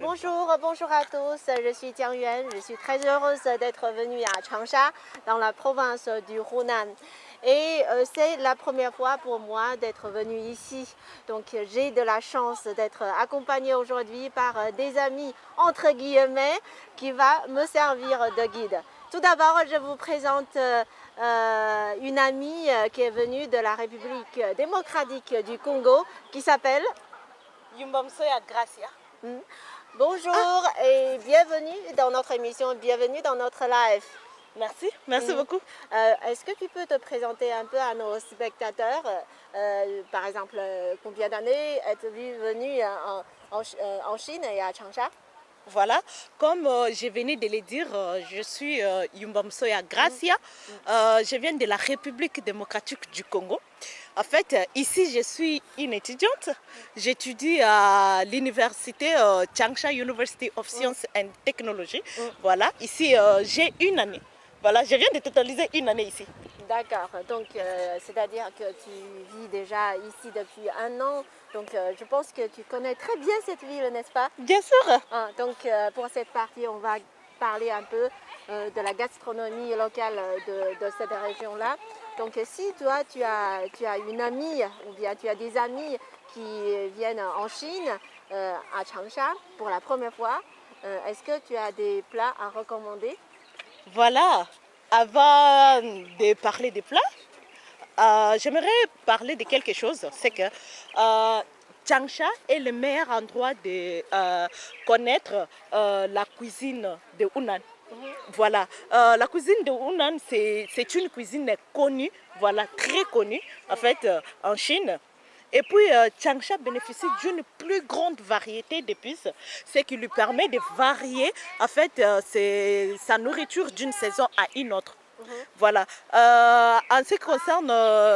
Bonjour, bonjour à tous, je suis Jiang Yuan, je suis très heureuse d'être venue à Changsha, dans la province du Hunan. Et c'est la première fois pour moi d'être venue ici. Donc j'ai de la chance d'être accompagnée aujourd'hui par des amis, entre guillemets, qui va me servir de guide. Tout d'abord, je vous présente une amie qui est venue de la République démocratique du Congo, qui s'appelle Yumbamsoya Gracia. Bonjour et bienvenue dans notre émission, bienvenue dans notre live. Merci beaucoup. Est-ce que tu peux te présenter un peu à nos spectateurs, par exemple, combien d'années êtes-vous venu en Chine et à Changsha? Voilà, comme je venais de le dire, je suis Yumbamsoya Gracia. Je viens de la République démocratique du Congo. En fait, ici, je suis une étudiante. J'étudie à l'université Changsha University of Science and Technology. Voilà, ici, j'ai une année. Voilà, je viens de totaliser une année ici. D'accord, donc c'est-à-dire que tu vis déjà ici depuis un an. Donc je pense que tu connais très bien cette ville, n'est-ce pas? Bien sûr. Donc pour cette partie, on va parler un peu de la gastronomie locale de cette région-là. Donc si toi, tu as une amie ou bien tu as des amis qui viennent en Chine, à Changsha, pour la première fois, est-ce que tu as des plats à recommander? Voilà, avant de parler des plats, j'aimerais parler de quelque chose. C'est que Changsha est le meilleur endroit de connaître la cuisine de Hunan. Voilà, la cuisine de Hunan, c'est une cuisine connue, voilà, très connue en fait en Chine. Et puis, Changsha bénéficie d'une plus grande variété d'épices, ce qui lui permet de varier en fait, sa nourriture d'une saison à une autre. Voilà. En ce qui concerne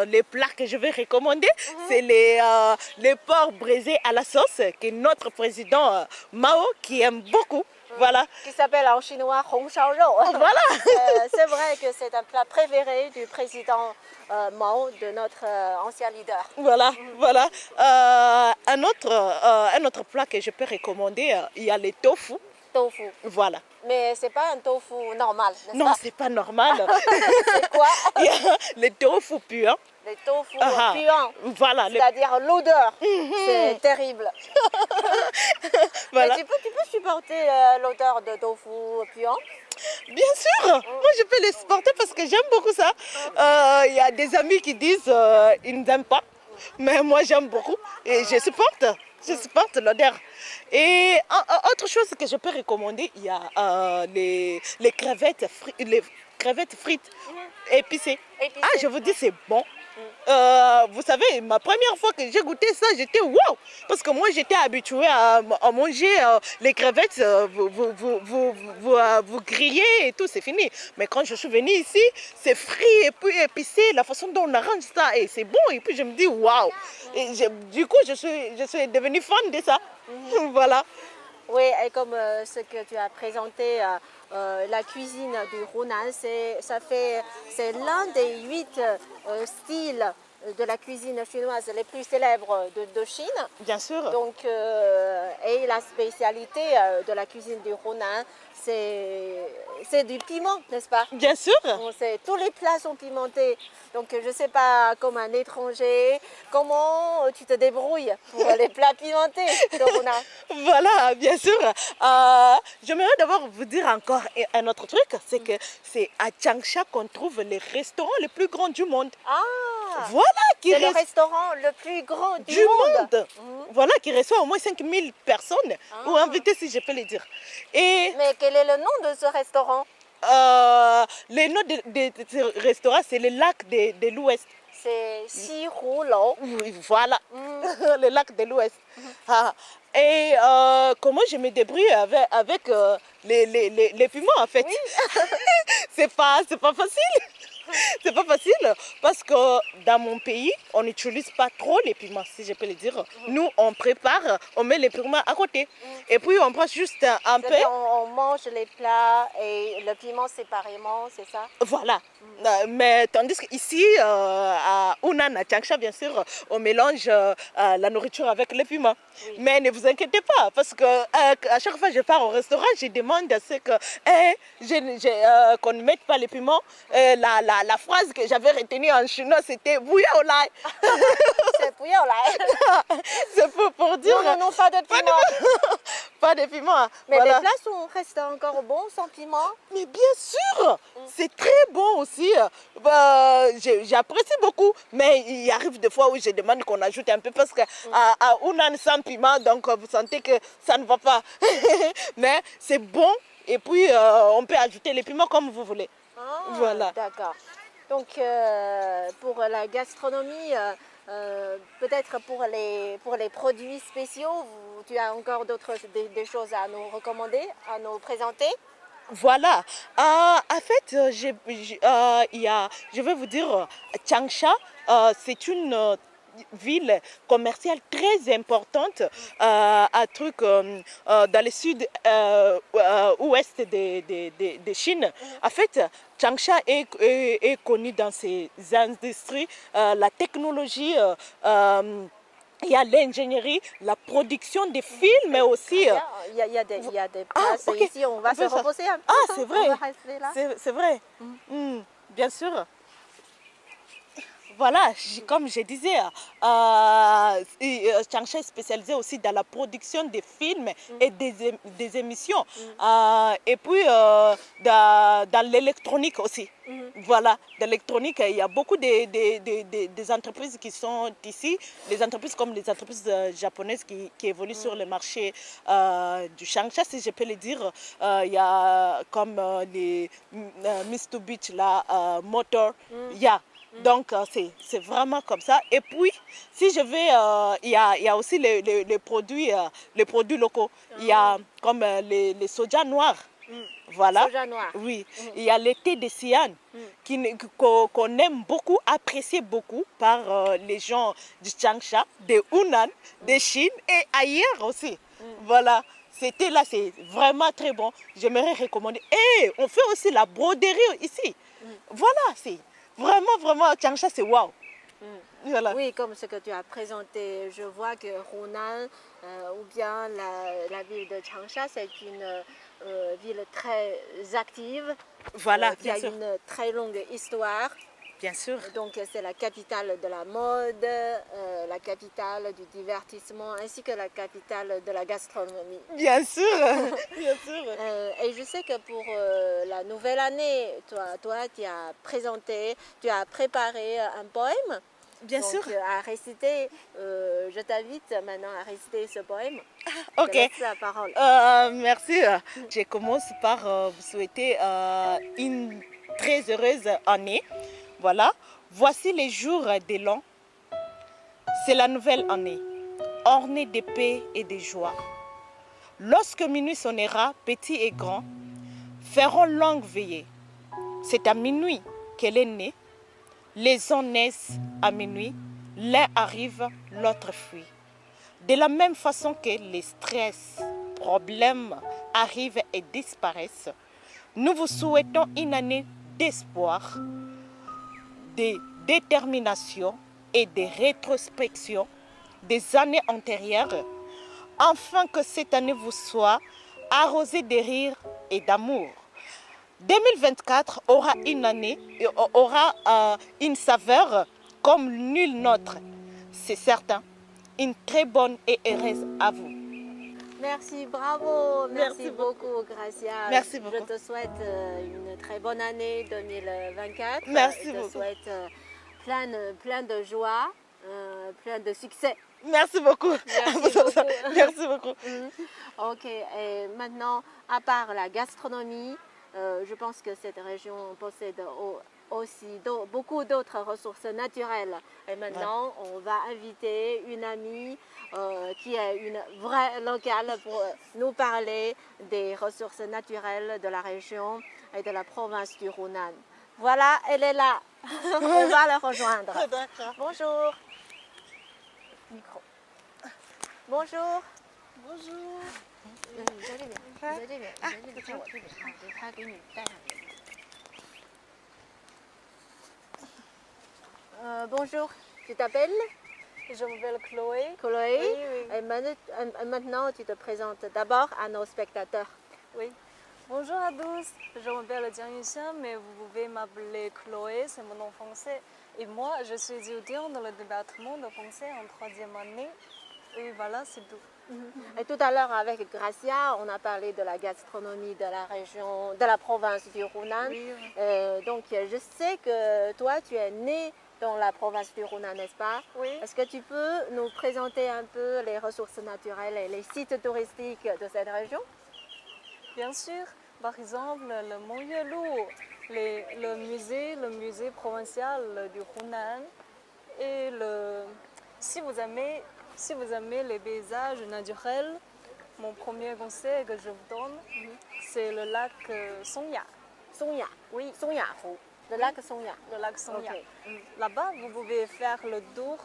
les plats que je vais recommander, c'est les porcs braisés à la sauce que notre président Mao qui aime beaucoup. Voilà. Qui s'appelle en chinois Hong Shao Rou. Voilà. C'est vrai que c'est un plat préféré du président Mao, de notre ancien leader. Voilà, voilà. Un autre plat que je peux recommander, il y a le tofu. Tofu. Voilà. Mais c'est pas un tofu normal, n'est-ce Non, pas? c'est pas normal. C'est quoi? Il y a le tofu puant. Les tofu Ah, puants. voilà. C'est-à-dire l'odeur. C'est terrible. Voilà. Mais tu peux supporter l'odeur de tofu puant? Bien sûr, moi je peux les supporter parce que j'aime beaucoup ça. Il y a des amis qui disent ils n'aiment pas, mais moi j'aime beaucoup et je supporte l'odeur. Et autre chose que je peux recommander, il y a les crevettes frites épicées. Ah, je vous dis, c'est bon. Vous savez, ma première fois que j'ai goûté ça, j'étais wow! Parce que moi, j'étais habituée à manger les crevettes, vous grillez et tout, c'est fini. Mais quand je suis venue ici, c'est frit et puis épicé, la façon dont on arrange ça, et c'est bon. Et puis je me dis wow! Et du coup, je suis devenue fan de ça. Voilà. Oui, et comme ce que tu as présenté, la cuisine du Hunan, c'est l'un des 8 styles de la cuisine chinoise les plus célèbres de Chine. Bien sûr. Donc, et la spécialité de la cuisine du Hunan, c'est du piment, n'est-ce pas? Bien sûr. Tous les plats sont pimentés. Donc, je ne sais pas, comme un étranger, comment tu te débrouilles pour les plats pimentés de Hunan? Voilà, bien sûr. J'aimerais d'abord vous dire encore un autre truc, c'est que c'est à Changsha qu'on trouve les restaurants les plus grands du monde. Ah! Voilà, c'est le restaurant le plus grand du monde. Voilà, qui reçoit au moins 5000 personnes, ou invités si je peux le dire. Mais quel est le nom de ce restaurant? Le nom de ce restaurant, c'est le lac de l'Ouest. C'est Xihulou. Oui, voilà, le lac de l'Ouest. Et comment je me débrouille avec les piments en fait. Oui. C'est pas facile. C'est pas facile parce que dans mon pays, on n'utilise pas trop les piments, si je peux le dire. Nous, on prépare, on met les piments à côté. Et puis, on prend juste un peu. C'est-à-dire, on mange les plats et le piment séparément, c'est ça? Voilà. Mais tandis qu'ici, à Hunan, à Changsha, bien sûr, on mélange la nourriture avec les piments. Oui. Mais ne vous inquiétez pas, parce que à chaque fois que je pars au restaurant, je demande à ce que qu'on ne mette pas les piments. La phrase que j'avais retenue en chinois, c'était bouillon au lait. C'est bouillon là. C'est pour dire. Non, non, non, pas de piment. Pas de piment. Mais Voilà. les plats restent encore bons sans piment. Mais bien sûr, c'est très bon aussi. J'apprécie beaucoup. Mais il arrive des fois où je demande qu'on ajoute un peu parce qu'à Hunan sans piment, donc vous sentez que ça ne va pas. Mais c'est bon. Et puis on peut ajouter les piments comme vous voulez. Ah, Voilà. d'accord. Donc pour la gastronomie, peut-être pour les produits spéciaux, tu as encore des choses à nous recommander, à nous présenter? Voilà. En fait, je vais vous dire, Changsha, c'est une ville commerciale très importante dans le sud ouest de Chine. En fait, Changsha est connu dans ses industries, la technologie. Il y a l'ingénierie, la production des films aussi. Il y a des places ok. ici, on va se reposer un peu. Ah, c'est vrai. On va rester là. C'est vrai. Bien sûr. Voilà, comme je disais, Changsha est spécialisé aussi dans la production des films et des émissions. Et puis dans l'électronique aussi. Voilà, dans l'électronique, il y a beaucoup des entreprises qui sont ici, des entreprises comme les entreprises japonaises qui évoluent sur le marché du Changsha, si je peux le dire. Il y a comme les Mitsubishi, Motor, il y a. Donc, c'est vraiment comme ça. Et puis, si je vais, il y a aussi les produits locaux. Il y a comme les soja noirs. Voilà. Soja noir. Oui. Il y a le thé de Sian qu'on aime beaucoup, apprécié beaucoup par les gens du Changsha, de Hunan, de Chine et ailleurs aussi. Voilà. C'était là, c'est vraiment très bon. J'aimerais recommander. Et on fait aussi la broderie ici. Voilà, c'est vraiment, vraiment, Changsha, c'est waouh. Voilà. Oui, comme ce que tu as présenté, je vois que Hunan ou bien la ville de Changsha, c'est une ville très active. Voilà, qui a bien sûr. une très longue histoire. Bien sûr. Donc c'est la capitale de la mode, la capitale du divertissement ainsi que la capitale de la gastronomie. Bien sûr, bien sûr. Et je sais que pour la nouvelle année, toi tu as préparé un poème. Bien Donc, sûr. à réciter, je t'invite maintenant à réciter ce poème. Ok. Je te laisse la parole. Merci. Je commence par vous souhaiter une très heureuse année. Voilà. Voici les jours de l'an. C'est la nouvelle année, ornée de paix et de joie. Lorsque minuit sonnera, petits et grands feront longue veillée. C'est à minuit qu'elle est née. Les uns naissent à minuit, l'un arrive, l'autre fuit. De la même façon que les stress, problèmes arrivent et disparaissent, nous vous souhaitons une année d'espoir, de détermination et de rétrospection des années antérieures, afin que cette année vous soit arrosée de rire et d'amour. 2024 aura une année, aura une saveur comme nulle autre. C'est certain. Une très bonne et heureuse à vous. Merci, bravo. Merci Merci beaucoup, Gracia. Merci beaucoup. Je te souhaite une très bonne année 2024. Merci Je te beaucoup. souhaite plein de joie, plein de succès. Merci beaucoup. Merci beaucoup. Merci beaucoup. Ok, et maintenant, à part la gastronomie, je pense que cette région possède aussi beaucoup d'autres ressources naturelles. Et maintenant, on va inviter une amie qui est une vraie locale pour nous parler des ressources naturelles de la région et de la province du Hunan. Voilà, elle est là. On va la rejoindre. D'accord. Bonjour. Micro. Bonjour. Bonjour. 你在这边，你在这边，你在这边，在我这边啊，对，他给你带上去。Bonjour, tu t'appelles Je m'appelle Chloé. Chloé. Oui, oui. Et maintenant, tu te présentes d'abord à nos spectateurs. Oui. Bonjour à tous, je m'appelle Jiang Yuxian, mais vous pouvez m'appeler Chloé, c'est mon nom français. Et moi, je suis étudiante dans le département de français en 3e année. Et voilà, c'est tout. Et tout à l'heure, avec Gracia, on a parlé de la gastronomie de la région, de la province du Hunan. Oui, Donc, je sais que toi, tu es né dans la province du Hunan, n'est-ce pas? oui. Est-ce que tu peux nous présenter un peu les ressources naturelles et les sites touristiques de cette région? Bien sûr, par exemple, le Mont Yelou, le musée provincial du Hunan. Et si vous aimez les paysages naturels, mon premier conseil que je vous donne, c'est le lac Songya. Songya, Oui, Songyahu, le lac Songya. le lac Songya. Ok. Là-bas, vous pouvez faire le tour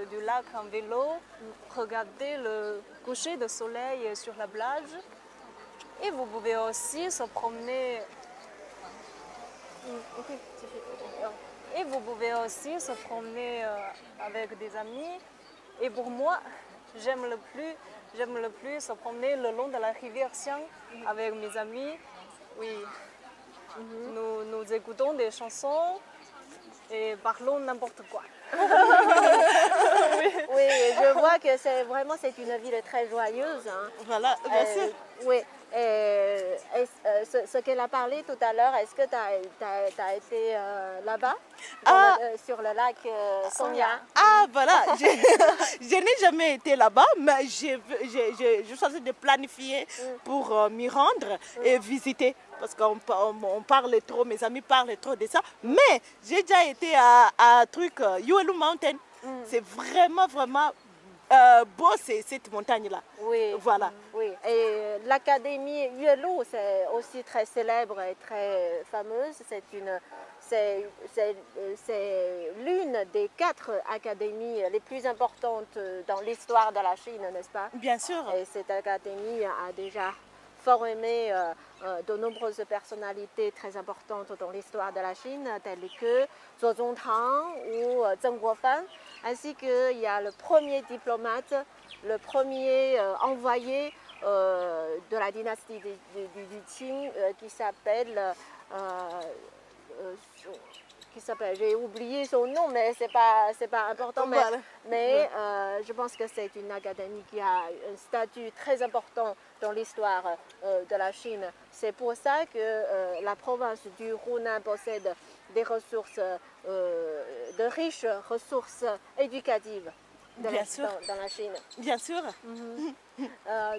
du lac en vélo, regarder le coucher de soleil sur la plage. Et vous pouvez aussi se promener. Ok, 继续。 Et vous pouvez aussi se promener avec des amis. Et pour moi, j'aime le plus se promener le long de la rivière Xiang avec mes amis. Oui. Nous écoutons des chansons et parlons n'importe quoi. Oui, je vois que c'est une ville très joyeuse. Hein. Voilà, bien sûr. Oui. Ce qu'elle a parlé tout à l'heure, est-ce que tu as été là-bas, sur le lac Songya? Ah, voilà, je n'ai jamais été là-bas, mais je suis en train de planifier pour m'y rendre et visiter. Parce qu'on parle trop, mes amis parlent trop de ça. Mais j'ai déjà été à truc, Yuelu Mountain. C'est vraiment, vraiment beau, cette montagne-là. Oui. Voilà. Oui. Et l'académie Yuelu, c'est aussi très célèbre et très fameuse. C'est l'une des 4 académies les plus importantes dans l'histoire de la Chine, n'est-ce pas? Bien sûr. Et cette académie a déjà formé de nombreuses personnalités très importantes dans l'histoire de la Chine, telles que Zhuo Zongtang ou Zheng Guofan, ainsi qu'il y a le premier diplomate, le premier envoyé de la dynastie du Qing qui s'appelle, j'ai oublié son nom, mais c'est pas important. Voilà. Mais je pense que c'est une académie qui a un statut très important dans l'histoire de la Chine. C'est pour ça que la province du Hunan possède des ressources, de riches ressources éducatives dans la Chine. Bien sûr.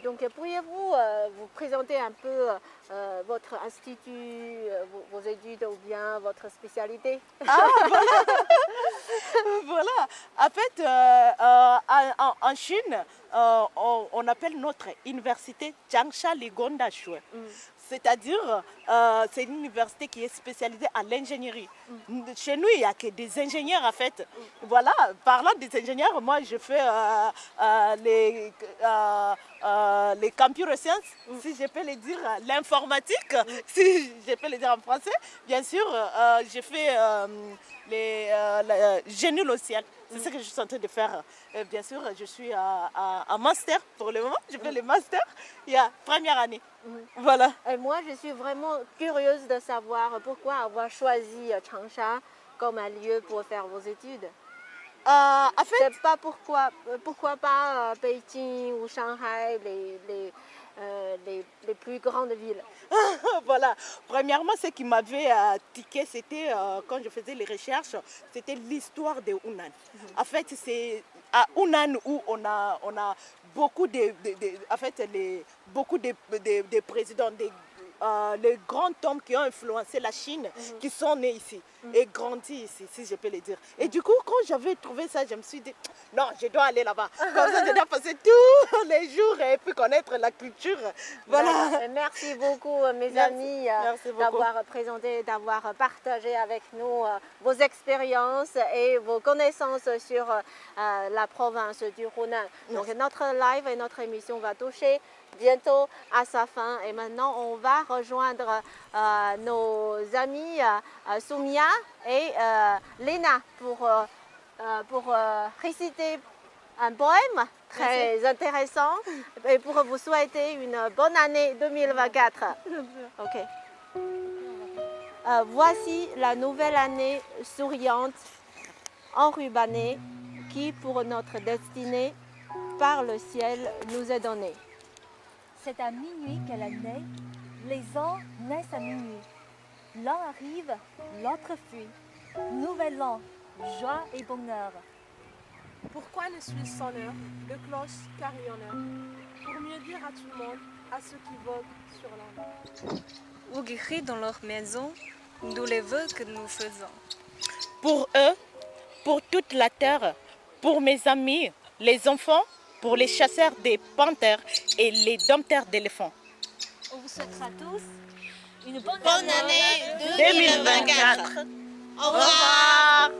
Donc, pourriez-vous vous présenter un peu votre institut, vos études ou bien votre spécialité? Ah, voilà. Voilà. En fait, en Chine, on appelle notre université Changsha Ligonda Shui. C'est-à-dire, c'est une université qui est spécialisée en l'ingénierie. Chez nous, il n'y a que des ingénieurs, en fait. Voilà, parlant des ingénieurs, moi, je fais les computer science, si je peux le dire, l'informatique, si je peux le dire en français. Bien sûr, je fais le génie logiciel. C'est ce que je suis en train de faire. Bien sûr, je suis en master pour le moment. Je fais le master il y a première année. Voilà. Et moi, je suis vraiment curieuse de savoir pourquoi avoir choisi Changsha comme un lieu pour faire vos études. En fait, C'est pas pourquoi pas Beijing ou Shanghai, les plus grandes villes. voilà. Premièrement, ce qui m'avait tiqué, c'était quand je faisais les recherches, c'était l'histoire de Hunan. En fait, c'est à Hunan où on a beaucoup beaucoup de présidents, les grands hommes qui ont influencé la Chine, qui sont nés ici et grandis ici, si je peux le dire. Et du coup, quand j'avais trouvé ça, je me suis dit, non, je dois aller là-bas. Comme ça, je dois passer tous les jours et puis connaître la culture. Voilà. Merci beaucoup, mes Merci. amis, Merci beaucoup. d'avoir présenté, d'avoir partagé avec nous vos expériences et vos connaissances sur la province du Hunan. Donc, notre live et notre émission va toucher bientôt à sa fin. Et maintenant, on va rejoindre nos amis Soumia et Léna pour réciter un poème très intéressant et pour vous souhaiter une bonne année 2024. Ok. Voici la nouvelle année souriante, enrubannée, qui pour notre destinée, par le ciel, nous est donnée. C'est à minuit qu'elle est née, les ans naissent à minuit. L'un arrive, l'autre fuit. Nouvel an, joie et bonheur. Pourquoi ne suis sans l'heure de cloche carillonneur, pour mieux dire à tout le monde, à ceux qui voguent sur l'onde. Ou guéris dans leur maison, d'où les vœux que nous faisons. Pour eux, pour toute la terre, pour mes amis, les enfants, pour les chasseurs des panthères et les dompteurs d'éléphants. On vous souhaitera tous une bonne Bonne année 2024. Au revoir.